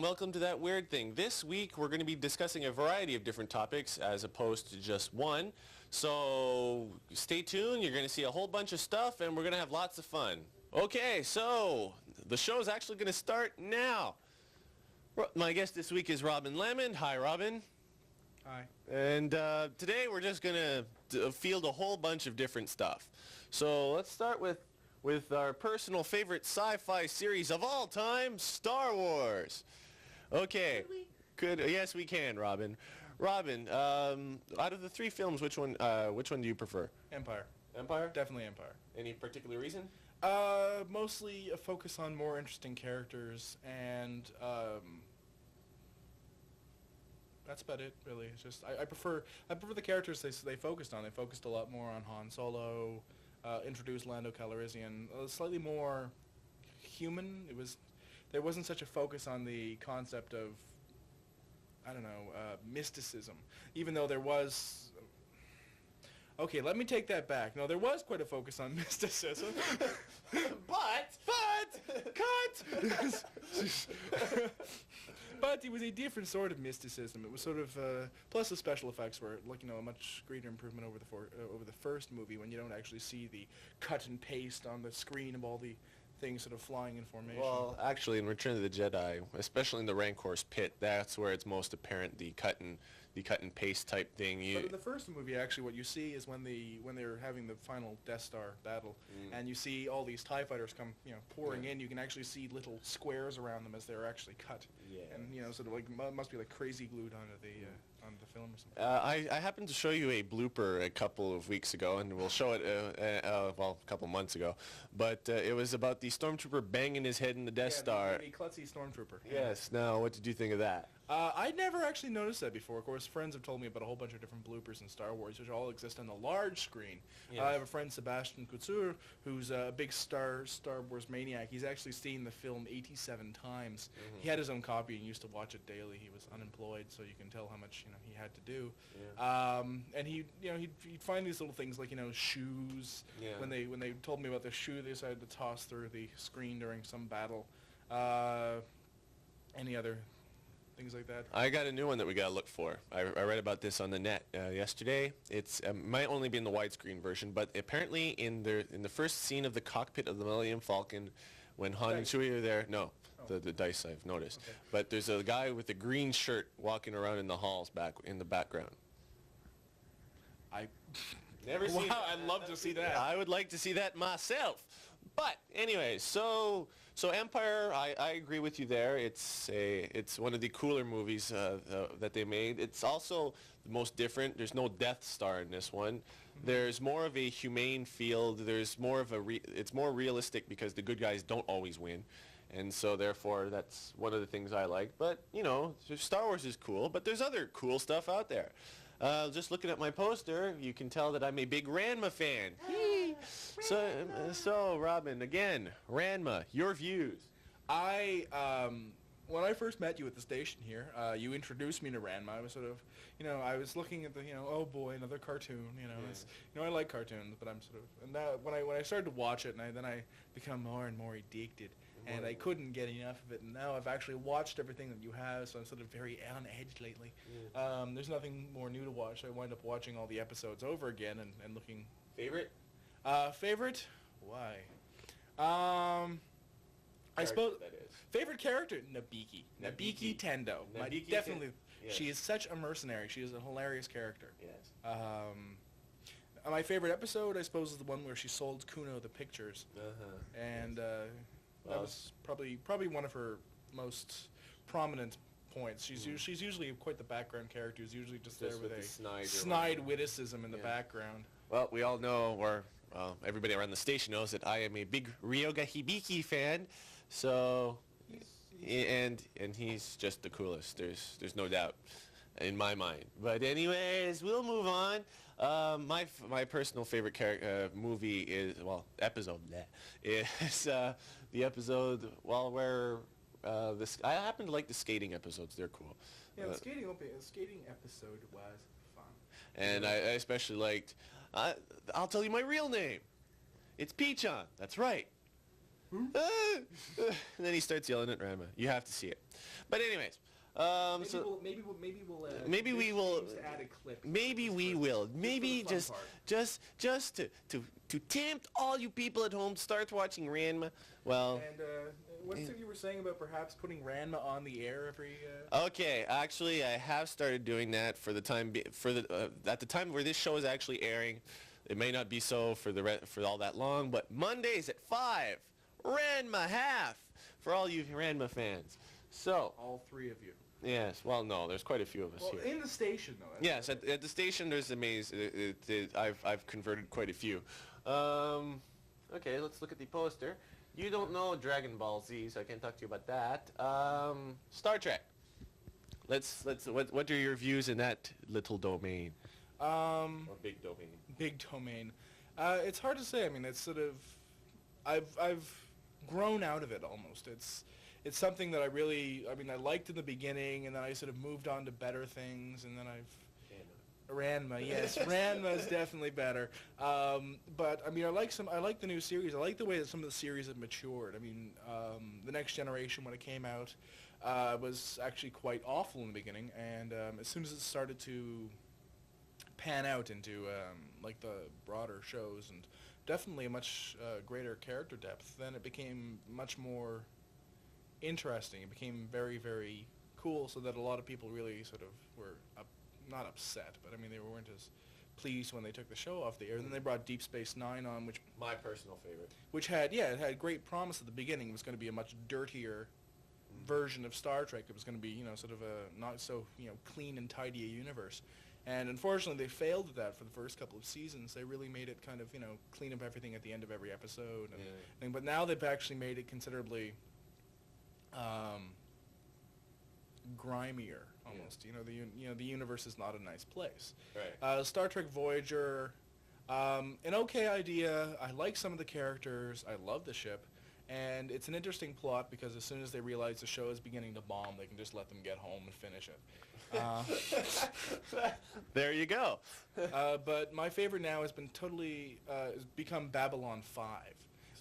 welcome to That Weird Thing. This week we're going to be discussing a variety of different topics as opposed to just one. So stay tuned, you're going to see a whole bunch of stuff and we're going to have lots of fun. Okay, so the show is actually going to start now. My guest this week is Robin Lamond. Hi, Robin. Hi. And today we're just going to field a whole bunch of different stuff. So let's start with our personal favorite sci-fi series of all time, Star Wars. Okay. Yes, we can, Robin. Robin, out of the three films, which one do you prefer? Empire. Empire? Definitely Empire. Any particular reason? Mostly a focus on more interesting characters, and that's about it, really. It's just I prefer the characters they focused on. They focused a lot more on Han Solo, introduced Lando Calrissian, slightly more human. There wasn't such a focus on the concept of, I don't know, mysticism, even though there was. Okay, let me take that back. No, there was quite a focus on mysticism. But cut! But it was a different sort of mysticism. It was sort of, plus the special effects were, like, a much greater improvement over the first movie, when you don't actually see the cut and paste on the screen of all the things sort of flying in formation. Well, actually, in Return of the Jedi, especially in the Rancor's pit, that's where it's most apparent, the cut and paste type thing. But in the first movie, actually, what you see is when they're having the final Death Star battle, and you see all these TIE fighters come, pouring in. You can actually see little squares around them as they're actually cut, and sort of like must be like crazy glued onto the film or something. I happened to show you a blooper a couple of weeks ago, and we'll show it a couple months ago. But it was about the stormtrooper banging his head in the Death Star. The klutzy stormtrooper. Yes. Now, what did you think of that? I'd never actually noticed that before. Of course, friends have told me about a whole bunch of different bloopers in Star Wars, which all exist on the large screen. Yes. I have a friend, Sebastian Couture, who's a big Star Wars maniac. He's actually seen the film 87 times. Mm-hmm. He had his own copy and used to watch it daily. He was unemployed, so you can tell how much he had to do. Yeah. And he'd find these little things like shoes. Yeah. When they told me about the shoe they decided to toss through the screen during some battle. Any other things like that? I got a new one that we got to look for. I read about this on the net yesterday. It's might only be in the widescreen version, but apparently in the first scene of the cockpit of the Millennium Falcon, when Han and Chewie are there, the dice I've noticed. Okay. But there's a guy with a green shirt walking around in the halls back in the background. I never seen. Wow, I'd love to see that. I would like to see that myself. But anyway, so Empire, I agree with you there. It's one of the cooler movies that they made. It's also the most different. There's no Death Star in this one. Mm-hmm. There's more of a humane field. There's more of it's more realistic because the good guys don't always win. And so therefore that's one of the things I like. But Star Wars is cool, but there's other cool stuff out there. Just looking at my poster, you can tell that I'm a big Ranma fan. So Robin, again, Ranma, your views. When I first met you at the station here, you introduced me to Ranma. I was sort of, I was looking at the, oh boy, another cartoon. I like cartoons, but I'm sort of, and now when I started to watch it, and then I become more and more addicted. And I couldn't get enough of it, and now I've actually watched everything that you have, so I'm sort of very on edge lately. Yeah. There's nothing more new to watch. I wind up watching all the episodes over again and looking... Favorite? Favorite? Why? I suppose... That is. Favorite character? Nabiki Tendo. Definitely. Yes. She is such a mercenary. She is a hilarious character. Yes. My favorite episode, I suppose, is the one where she sold Kuno the pictures. And... that was probably one of her most prominent points. She's usually quite the background character. Who's usually just there with a snide witticism in the background. Well, we all know, or everybody around the station knows, that I am a big Ryoga Hibiki fan. So, and he's just the coolest. There's no doubt in my mind. But anyways, we'll move on. My personal favorite movie is, episode is the episode where I happen to like the skating episodes. They're cool. Yeah, the skating episode was fun. And I especially liked. I'll tell you my real name. It's Pichon. That's right. And then he starts yelling at Ranma. You have to see it. But anyways, maybe we will add a clip. Maybe we will. Maybe just to tempt all you people at home, start watching Ranma. Well. And what's it you were saying about perhaps putting Ranma on the air every? Okay, actually, I have started doing that for the time at the time where this show is actually airing. It may not be so for all that long, but Mondays at 5, Ranma half for all you Ranma fans. So all three of you. Yes. Well, no, there's quite a few of us here. In the station, though. Yes, at the station, there's I've converted quite a few. Okay, let's look at the poster. You don't know Dragon Ball Z, so I can't talk to you about that. Star Trek. What are your views in that little domain? Or big domain. Big domain. It's hard to say. I mean, it's sort of, I've grown out of it almost. It's something that I liked in the beginning, and then I sort of moved on to better things, and then Ranma, yes, Ranma is definitely better. But I mean, I like the new series. I like the way that some of the series have matured. I mean, the Next Generation, when it came out, was actually quite awful in the beginning, and as soon as it started to pan out into like the broader shows and definitely a much greater character depth, then it became much more interesting. It became very, very cool, so that a lot of people really sort of were not upset, but I mean, they weren't as pleased when they took the show off the air. And then they brought Deep Space Nine on, which my personal favorite, which had it had great promise at the beginning. It was going to be a much dirtier version of Star Trek. It was going to be sort of a not so clean and tidy a universe. And unfortunately, they failed at that for the first couple of seasons. They really made it kind of clean up everything at the end of every episode. And, but now they've actually made it considerably grimier almost. The universe is not a nice place. Right. Star Trek Voyager, an okay idea. I like some of the characters. I love the ship, and it's an interesting plot because as soon as they realize the show is beginning to bomb, they can just let them get home and finish it. There you go. But my favorite now has become Babylon 5.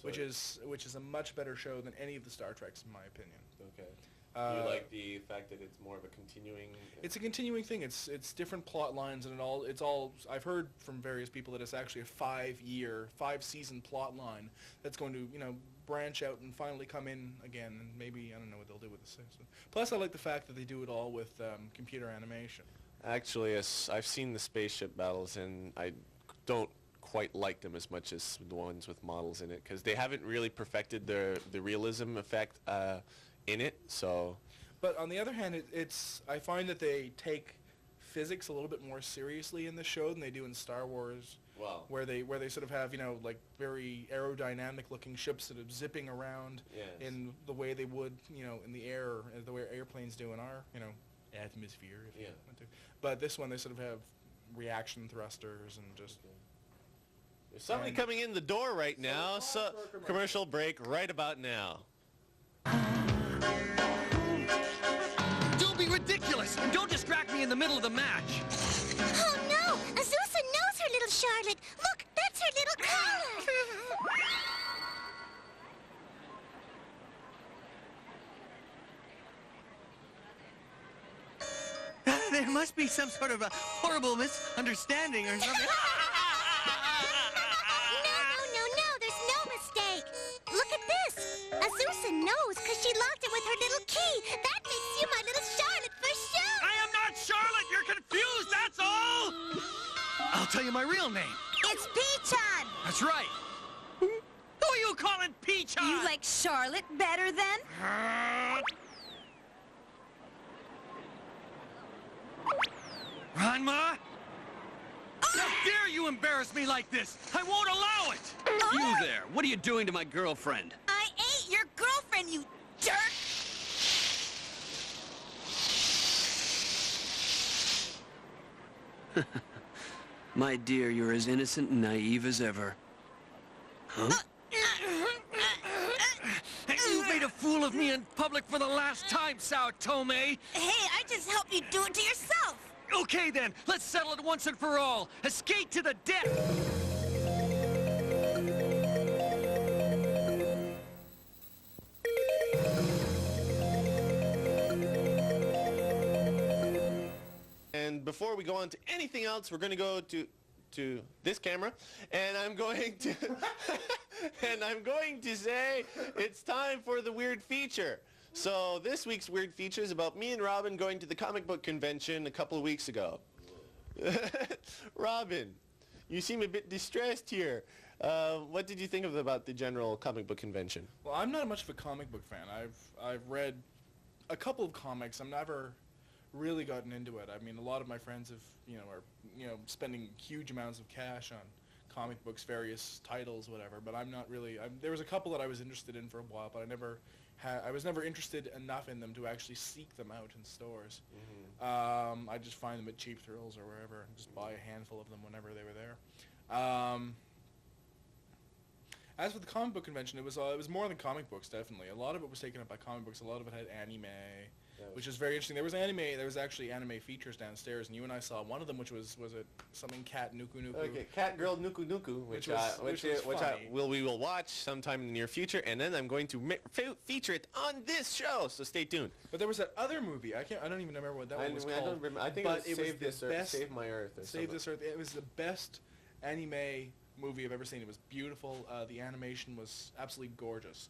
Which is a much better show than any of the Star Treks, in my opinion. Okay. Do you like the fact that it's more of a continuing? It's a continuing thing. It's different plot lines, and it's all. I've heard from various people that it's actually a 5-season plot line that's going to branch out and finally come in again. And maybe I don't know what they'll do with the 6th one. Plus, I like the fact that they do it all with computer animation. Actually, I've seen the spaceship battles, and I don't quite like them as much as the ones with models in it, because they haven't really perfected the realism effect in it. So, but on the other hand, I find that they take physics a little bit more seriously in the show than they do in Star Wars. Wow. Where they sort of have like very aerodynamic looking ships that are zipping around in the way they would in the air, the way airplanes do in our atmosphere. If you want to. But this one they sort of have reaction thrusters and just. Okay. There's somebody coming in the door right now, so commercial break right about now. Don't be ridiculous! Don't distract me in the middle of the match! Oh no! Azusa knows her little Charlotte! Look, that's her little collar! There must be some sort of a horrible misunderstanding or something. Azusa knows because she locked it with her little key. That makes you my little Charlotte for sure. I am not Charlotte. You're confused, that's all. I'll tell you my real name. It's Peachon. That's right. Who are you calling Peachon? You like Charlotte better then? Ranma? How dare you embarrass me like this? I won't allow it! You there, what are you doing to my girlfriend? I ate your girlfriend, you jerk! My dear, you're as innocent and naive as ever. Huh? You made a fool of me in public for the last time, Sao Tome! Hey, I just helped you do it to yourself! Okay then, let's settle it once and for all. Escape to the death! before we go on to anything else, we're going to go to this camera, and I'm going to and I'm going to say it's time for the weird feature. So this week's weird feature is about me and Robin going to the comic book convention a couple of weeks ago. Robin, you seem a bit distressed here. What did you think about the general comic book convention? Well, I'm not much of a comic book fan. I've read a couple of comics. I've never really gotten into it. I mean, a lot of my friends are spending huge amounts of cash on comic books, various titles, whatever. But I'm not really. There was a couple that I was interested in for a while, but I was never interested enough in them to actually seek them out in stores. Mm-hmm. I just find them at Cheap Thrills or wherever and just buy a handful of them whenever they were there. As for the comic book convention, it was more than comic books, definitely. A lot of it was taken up by comic books. A lot of it had anime, which is very interesting. There was actually anime features downstairs, and you and I saw one of them, which was it something Cat Nuku Nuku? Okay, Cat Girl Nuku Nuku, which we will watch sometime in the near future, and then I'm going to feature it on this show. So stay tuned. But there was that other movie. I don't even remember what that one was called. I don't remember. I think it was Save My Earth. Or Save This Earth. It was the best anime movie I've ever seen. It was beautiful. The animation was absolutely gorgeous.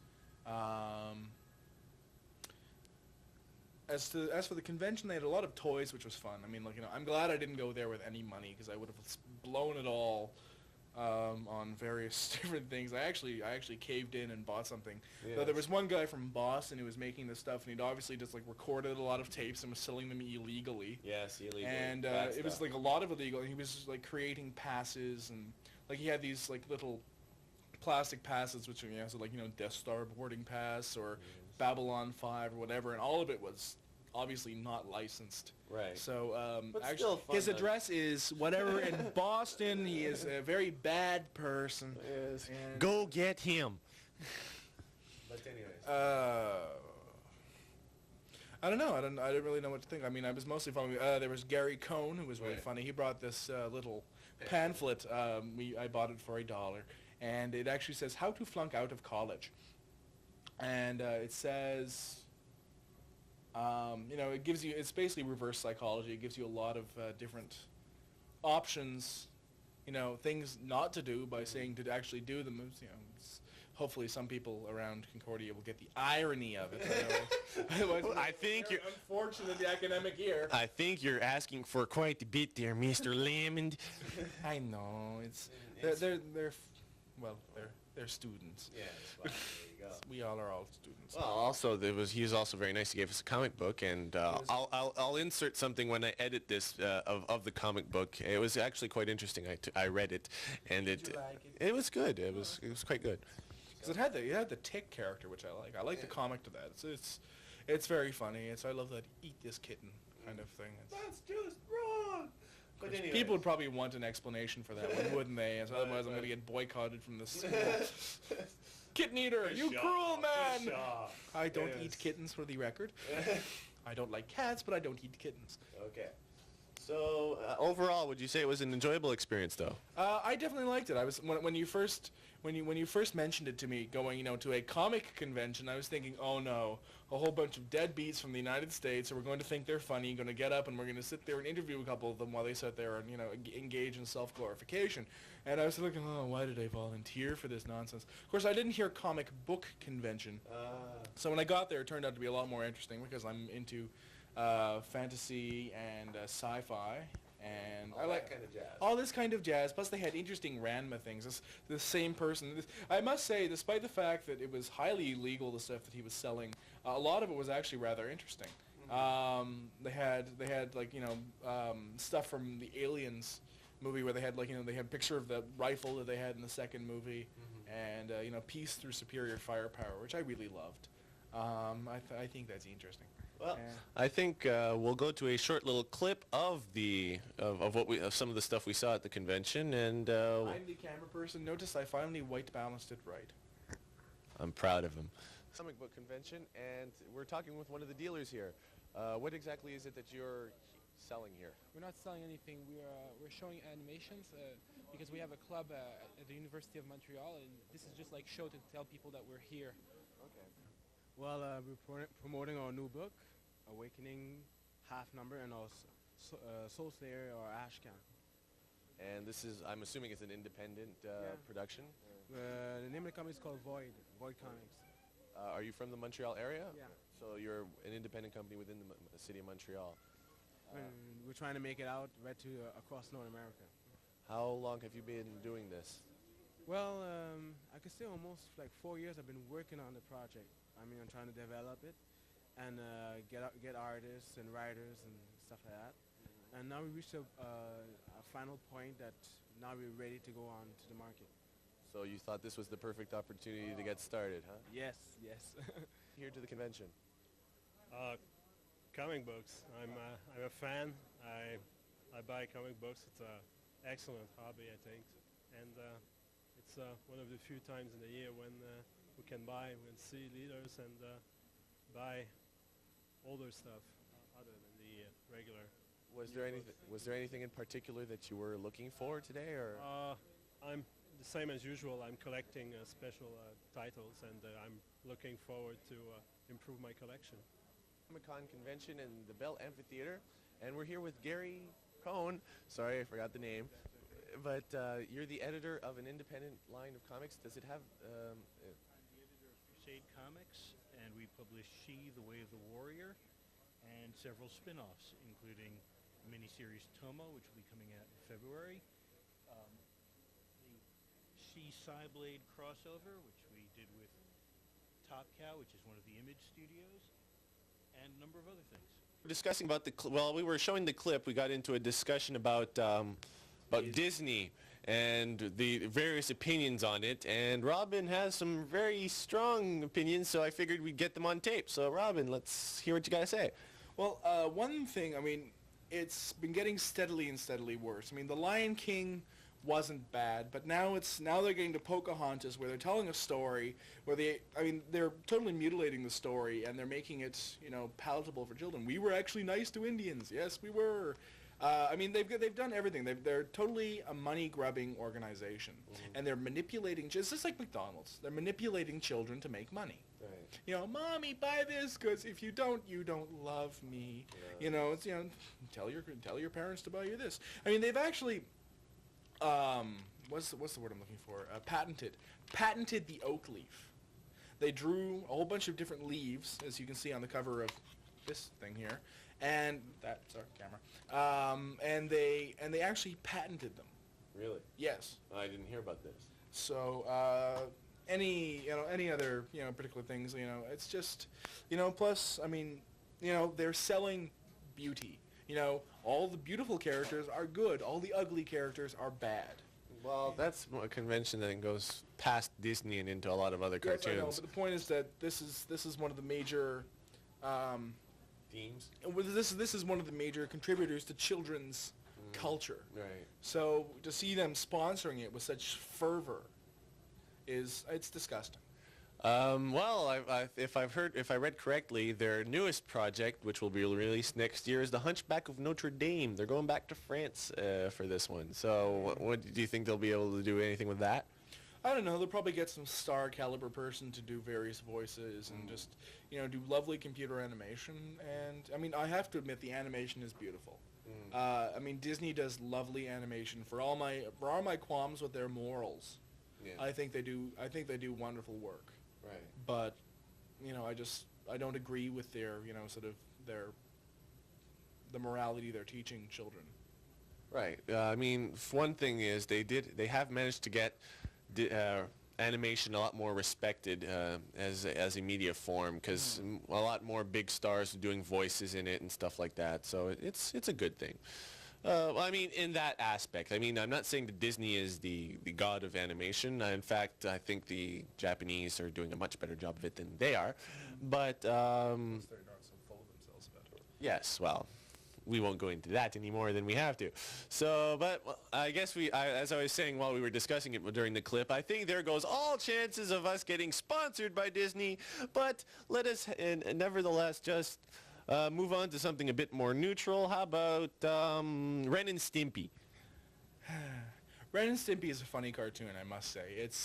As for the convention, they had a lot of toys, which was fun. I mean, I'm glad I didn't go there with any money because I would have blown it all on various different things. I actually caved in and bought something. Yes. Though there was one guy from Boston who was making this stuff, and he'd obviously just recorded a lot of tapes and was selling them illegally. Yes, illegally. And it was a lot of illegal. And he was just creating passes, and he had these little plastic passes, which Death Star boarding pass or Babylon 5 or whatever, and all of it was obviously not licensed. Right. So actually, his address is whatever in Boston. He is a very bad person. Yes. Go get him. But anyways. I don't know. I didn't really know what to think. I mean, I was mostly following. There was Gary Cohn, who was really funny. He brought this little pamphlet. I bought it for $1, and it actually says how to flunk out of college. And it says, it gives you. It's basically reverse psychology. It gives you a lot of different options. Things not to do by saying to actually do them. Hopefully some people around Concordia will get the irony of it. I think you're unfortunate the academic year. I think you're asking for quite a bit there, Mr. Lamond. I know. They're students. Yeah, that's fine. There you go. We all are all students. Well, also he was also very nice. He gave us a comic book, and I'll insert something when I edit this of the comic book. It was actually quite interesting. I read it, and Did you like it? It was good. It was quite good. Because it had the Tick character, which I like. I like the comic to that. It's very funny. I love that eat this kitten kind of thing. That's just wrong. But anyways. People would probably want an explanation for that one, wouldn't they? As otherwise, I'm going to get boycotted from the school. Kitten eater, you cruel man! I don't eat kittens, for the record. I don't like cats, but I don't eat kittens. Okay. So overall, would you say it was an enjoyable experience, though? I definitely liked it. I was when you first mentioned it to me, going to a comic convention, I was thinking, oh no, a whole bunch of deadbeats from the United States who are going to think they're funny, going to get up and we're going to sit there and interview a couple of them while they sit there and engage in self-glorification. And I was thinking, oh, why did I volunteer for this nonsense? Of course, I didn't hear comic book convention, so when I got there, it turned out to be a lot more interesting because I'm into fantasy and sci-fi, and I like kind of jazz. All this kind of jazz. Plus, they had interesting Ranma things. The same person. I must say, despite the fact that it was highly illegal, the stuff that he was selling, a lot of it was actually rather interesting. They had stuff from the Aliens movie where they had they had a picture of the rifle that they had in the second movie, and peace through superior firepower, which I really loved. I think that's interesting. Well, I think we'll go to a short little clip of some of the stuff we saw at the convention, and I'm the camera person. Notice I finally white balanced it right. I'm proud of him. Comic book convention, and we're talking with one of the dealers here. What exactly is it that you're selling here? We're not selling anything. We're showing animations because we have a club at the University of Montreal, and this is just like show to tell people that we're here. Okay. Well, we're promoting our new book, Awakening Half Number, and our Soul Slayer or Ashcan. And this is, I'm assuming it's an independent production? The name of the company is called Void Comics. Are you from the Montreal area? Yeah. So you're an independent company within the city of Montreal. And we're trying to make it out right to across North America. How long have you been doing this? Well, I could say almost like 4 years I've been working on the project. I mean, I'm trying to develop it and get artists and writers and stuff like that. And now we reached a final point that now we're ready to go on to the market. So you thought this was the perfect opportunity to get started, huh? Yes, yes. Here to the convention. Comic books. I'm a fan. I buy comic books. It's an excellent hobby, I think, and it's one of the few times in the year when we can see leaders and buy older stuff other than the regular. Was there anything in particular that you were looking for today, or? I'm the same as usual. I'm collecting special titles, and I'm looking forward to improve my collection. Comic-Con convention in the Bell Amphitheater, and we're here with Gary Cohn. Sorry, I forgot the name. But you're the editor of an independent line of comics. Does it have... I'm the editor of Crusade Comics, and we publish She, The Way of the Warrior, and several spin-offs, including the miniseries Tomo, which will be coming out in February, the She Psyblade crossover, which we did with Top Cow, which is one of the Image studios, and a number of other things. We're discussing about well, we were showing the clip. We got into a discussion about Disney and the various opinions on it, and Robin has some very strong opinions, so I figured we'd get them on tape. So Robin, let's hear what you gotta say. Well, one thing, I mean, it's been getting steadily and steadily worse. I mean, The Lion King wasn't bad, but now they're getting to Pocahontas, where they're telling a story where they're totally mutilating the story, and they're making it, palatable for children. We were actually nice to Indians. Yes, we were. I mean, they've done everything. They're totally a money-grubbing organization, and they're manipulating. It's just like McDonald's. They're manipulating children to make money. Right. Mommy, buy this, because if you don't love me. Yeah. It's tell your parents to buy you this. I mean, they've actually. What's the word I'm looking for? Patented the oak leaf. They drew a whole bunch of different leaves, as you can see on the cover of this thing here, and that's our camera. And they actually patented them. Really? Yes. I didn't hear about this. So any other particular things, it's just plus I mean they're selling beauty. All the beautiful characters are good. All the ugly characters are bad. Well, that's a convention that goes past Disney and into a lot of other cartoons. Yes, I know, but the point is that this is one of the major themes. This is one of the major contributors to children's culture. Right. So to see them sponsoring it with such fervor it's disgusting. Well, if I read correctly, their newest project, which will be released next year, is The Hunchback of Notre Dame. They're going back to France for this one. So, what do you think they'll be able to do anything with that? I don't know. They'll probably get some star caliber person to do various voices and just do lovely computer animation. And I mean, I have to admit, the animation is beautiful. I mean, Disney does lovely animation. For all my qualms with their morals, yeah. I think they do wonderful work. Right. But, I don't agree with their, the morality they're teaching children. Right. I mean, one thing is they have managed to get animation a lot more respected as a media form, because a lot more big stars are doing voices in it and stuff like that. So it's a good thing. I mean, in that aspect. I mean, I'm not saying that Disney is the god of animation. In fact, I think the Japanese are doing a much better job of it than they are. But they're not so full of themselves about it. Yes, well, we won't go into that any more than we have to. So, but I guess as I was saying while we were discussing it during the clip, I think there goes all chances of us getting sponsored by Disney. But let us, nevertheless, just move on to something a bit more neutral. How about Ren and Stimpy? Ren and Stimpy is a funny cartoon, I must say. It's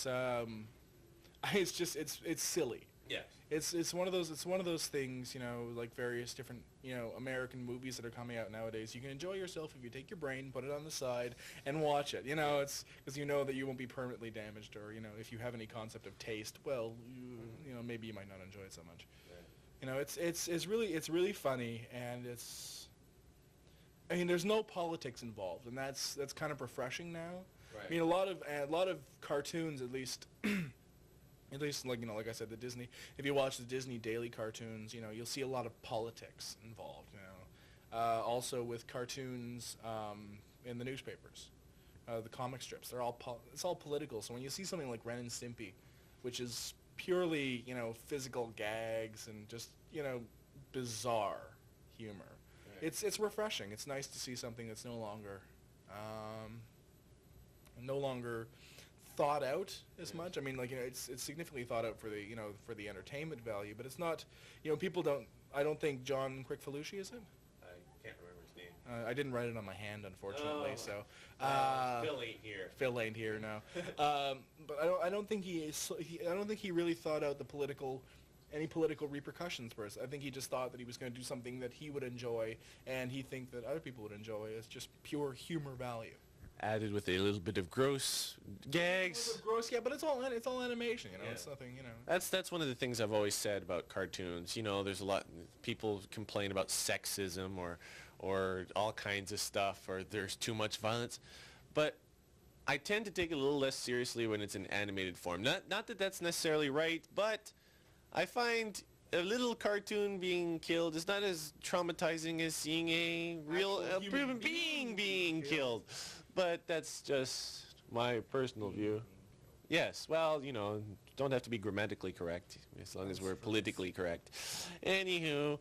silly. Yes. It's one of those things, you know, like various different, you know, American movies that are coming out nowadays. You can enjoy yourself if you take your brain, put it on the side, and watch it. You know, it's because you know that you won't be permanently damaged, or you know, if you have any concept of taste, well, you know, maybe you might not enjoy it so much. Right. You know, it's really funny, and I mean, there's no politics involved, and that's kind of refreshing now. Right. I mean, a lot of cartoons, at least. At least, like, you know, like I said, the Disney, if you watch the Disney daily cartoons, you know, you'll see a lot of politics involved, you know. Also with cartoons in the newspapers, the comic strips, it's all political. So when you see something like Ren and Stimpy, which is purely, you know, physical gags and just, you know, bizarre humor, right. It's refreshing. It's nice to see something that's no longer thought out as much. I mean, like, you know, it's significantly thought out for the, you know, for the entertainment value, but it's not, you know, I don't think John Quick-Falushi, is it? I can't remember his name. I didn't write it on my hand, unfortunately, so. Phil ain't here. Phil ain't here now. But I don't think I don't think he really thought out any political repercussions for us. I think he just thought that he was going to do something that he would enjoy, and he think that other people would enjoy. It's just pure humor value. Added with a little bit of gross gags. A little bit of gross, yeah, but it's all animation, you know. Yeah. It's nothing, you know. That's one of the things I've always said about cartoons. You know, there's a lot people complain about sexism or all kinds of stuff, or there's too much violence, but I tend to take it a little less seriously when it's in animated form. Not that that's necessarily right, but I find a little cartoon being killed is not as traumatizing as seeing a real human being being killed. But that's just my personal view. Yes, well, you know, don't have to be grammatically correct as long as we're politically correct. Anywho,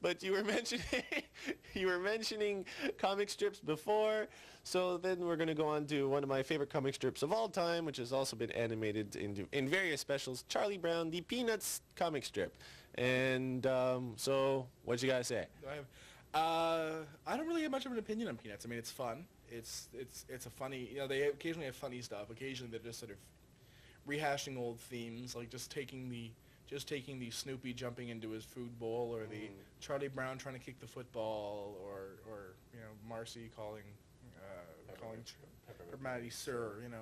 but you were mentioning comic strips before, so then we're going to go on to one of my favorite comic strips of all time, which has also been animated in various specials, Charlie Brown, the Peanuts comic strip. And so, what you guys say? I don't really have much of an opinion on Peanuts. I mean, it's fun. It's a funny, you know, they occasionally have funny stuff. Occasionally they're just sort of rehashing old themes, like just taking the Snoopy jumping into his food bowl, or the Charlie Brown trying to kick the football, or you know, Marcy calling Maddie sir. You know,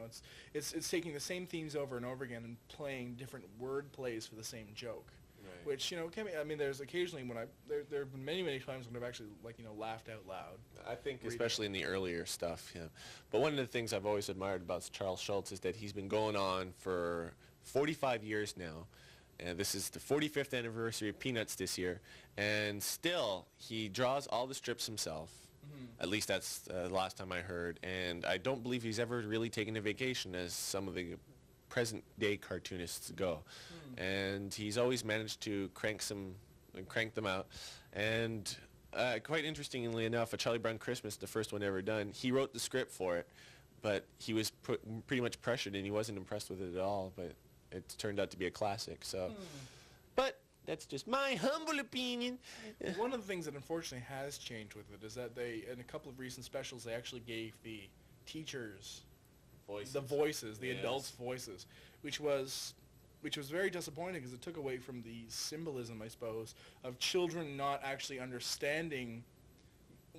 it's taking the same themes over and over again and playing different word plays for the same joke. Right. Which, you know, I mean, there's occasionally when there have been many times when I've actually, like, you know, laughed out loud. I think especially in the earlier stuff, yeah. But one of the things I've always admired about Charles Schulz is that he's been going on for 45 years now. And this is the 45th anniversary of Peanuts this year. And still, he draws all the strips himself. Mm-hmm. At least that's the last time I heard. And I don't believe he's ever really taken a vacation, as some of the present-day cartoonists go. And he's always managed to crank them out. And quite interestingly enough, A Charlie Brown Christmas, the first one ever done, he wrote the script for it, but he was pretty much pressured, and he wasn't impressed with it at all. But it turned out to be a classic. So, but that's just my humble opinion. One of the things that unfortunately has changed with it is that they, in a couple of recent specials, they actually gave the teachers the voices, the adults' voices, which was very disappointing because it took away from the symbolism, I suppose, of children not actually understanding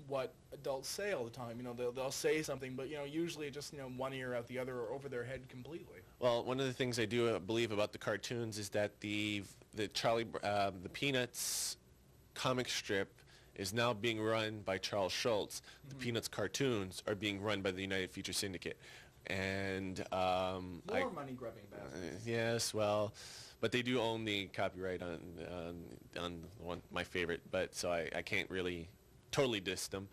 what adults say all the time. You know, they'll say something, but, you know, usually just, you know, one ear out the other or over their head completely. Well, one of the things I do believe about the cartoons is that the Peanuts comic strip is now being run by Charles Schulz. The Peanuts cartoons are being run by the United Feature Syndicate. And more money-grubbing bastards. Yes, well, but they do own the copyright on my favorite, but so I can't really totally diss them,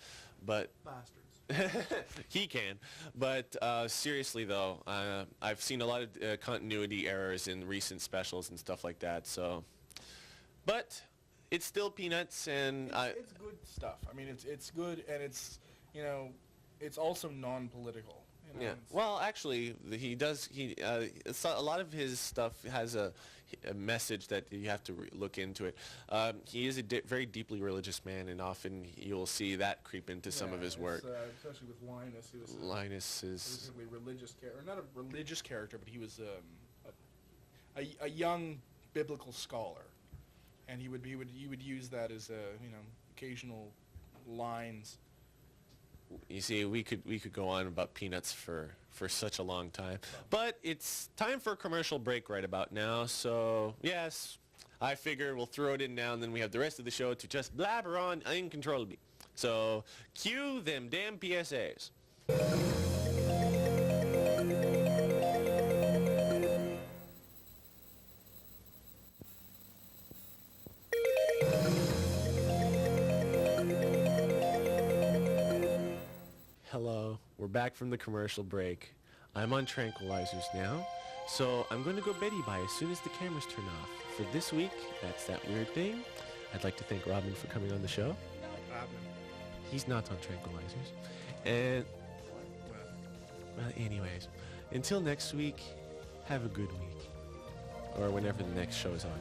but bastards. He can. But seriously though, I've seen a lot of continuity errors in recent specials and stuff like that. So, but it's still Peanuts, and it's good stuff. I mean, it's good, and it's, you know, it's also non-political. You know, yeah. Well, actually, a lot of his stuff has a message that you have to look into it. He is a very deeply religious man, and often you'll see that creep into some of his work. Especially with Linus, who was Linus is a religious character, not a religious character, but he was a young biblical scholar, and he would use that as occasional lines. You see, we could go on about Peanuts for such a long time, but it's time for a commercial break right about now. So yes, I figure we'll throw it in now, and then we have the rest of the show to just blabber on uncontrollably. So cue them damn PSAs. Hello, we're back from the commercial break. I'm on tranquilizers now, so I'm going to go Betty bye as soon as the cameras turn off. For this week, that's that weird thing. I'd like to thank Robin for coming on the show. Robin. He's not on tranquilizers. And, well, anyways, until next week, have a good week. Or whenever the next show is on.